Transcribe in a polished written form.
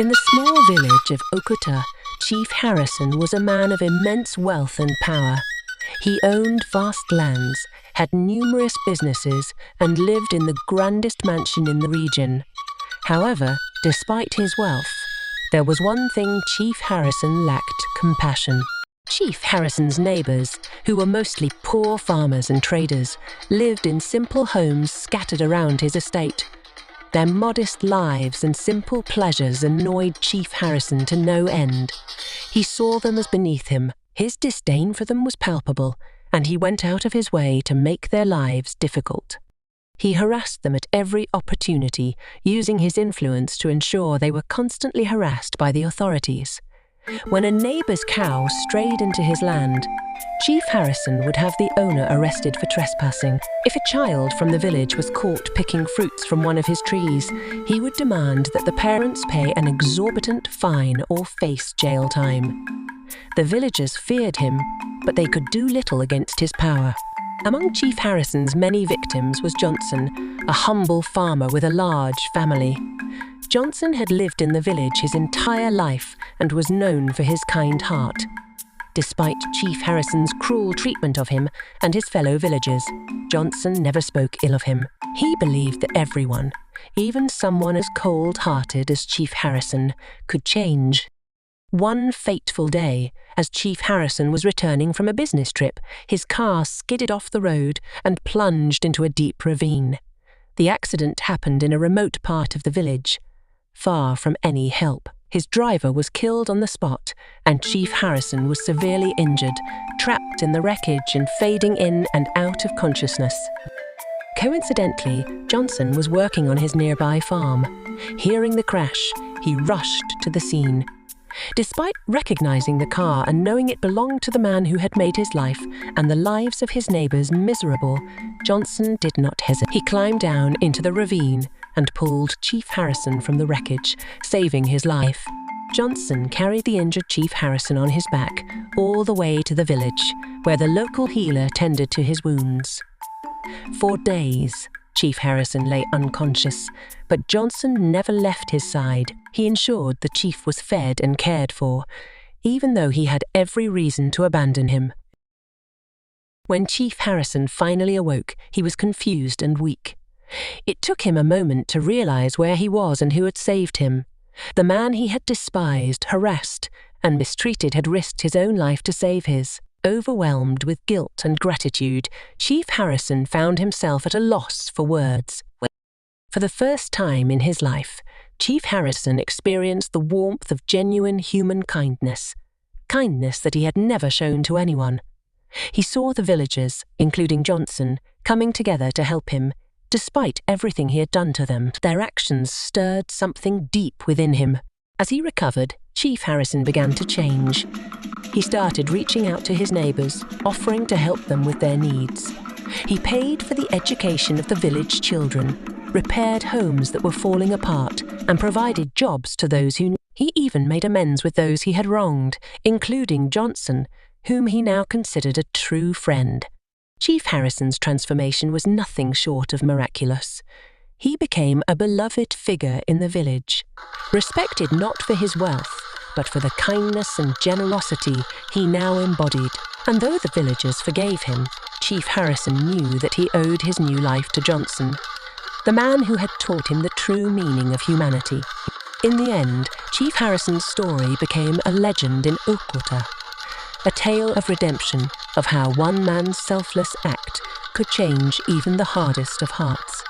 In the small village of Okuta, Chief Harrison was a man of immense wealth and power. He owned vast lands, had numerous businesses, and lived in the grandest mansion in the region. However, despite his wealth, there was one thing Chief Harrison lacked: compassion. Chief Harrison's neighbours, who were mostly poor farmers and traders, lived in simple homes scattered around his estate. Their modest lives and simple pleasures annoyed Chief Harrison to no end. He saw them as beneath him. His disdain for them was palpable, and he went out of his way to make their lives difficult. He harassed them at every opportunity, using his influence to ensure they were constantly harassed by the authorities. When a neighbour's cow strayed into his land, Chief Harrison would have the owner arrested for trespassing. If a child from the village was caught picking fruits from one of his trees, he would demand that the parents pay an exorbitant fine or face jail time. The villagers feared him, but they could do little against his power. Among Chief Harrison's many victims was Johnson, a humble farmer with a large family. Johnson had lived in the village his entire life and was known for his kind heart. Despite Chief Harrison's cruel treatment of him and his fellow villagers, Johnson never spoke ill of him. He believed that everyone, even someone as cold-hearted as Chief Harrison, could change. One fateful day, as Chief Harrison was returning from a business trip, his car skidded off the road and plunged into a deep ravine. The accident happened in a remote part of the village, far from any help. His driver was killed on the spot, and Chief Harrison was severely injured, trapped in the wreckage and fading in and out of consciousness. Coincidentally, Johnson was working on his nearby farm. Hearing the crash, he rushed to the scene. Despite recognizing the car and knowing it belonged to the man who had made his life and the lives of his neighbors miserable, Johnson did not hesitate. He climbed down into the ravine and pulled Chief Harrison from the wreckage, saving his life. Johnson carried the injured Chief Harrison on his back all the way to the village, where the local healer tended to his wounds. For days, Chief Harrison lay unconscious, but Johnson never left his side. He ensured the chief was fed and cared for, even though he had every reason to abandon him. When Chief Harrison finally awoke, he was confused and weak. It took him a moment to realize where he was and who had saved him. The man he had despised, harassed, and mistreated had risked his own life to save his. Overwhelmed with guilt and gratitude, Chief Harrison found himself at a loss for words. For the first time in his life, Chief Harrison experienced the warmth of genuine human kindness that he had never shown to anyone. He saw the villagers, including Johnson, coming together to help him, despite everything he had done to them. Their actions stirred something deep within him. As he recovered, Chief Harrison began to change. He started reaching out to his neighbors, offering to help them with their needs. He paid for the education of the village children, repaired homes that were falling apart, and provided jobs to those who... He even made amends with those he had wronged, including Johnson, whom he now considered a true friend. Chief Harrison's transformation was nothing short of miraculous. He became a beloved figure in the village, respected not for his wealth, but for the kindness and generosity he now embodied. And though the villagers forgave him, Chief Harrison knew that he owed his new life to Johnson, the man who had taught him the true meaning of humanity. In the end, Chief Harrison's story became a legend in Okuta, a tale of redemption, of how one man's selfless act could change even the hardest of hearts.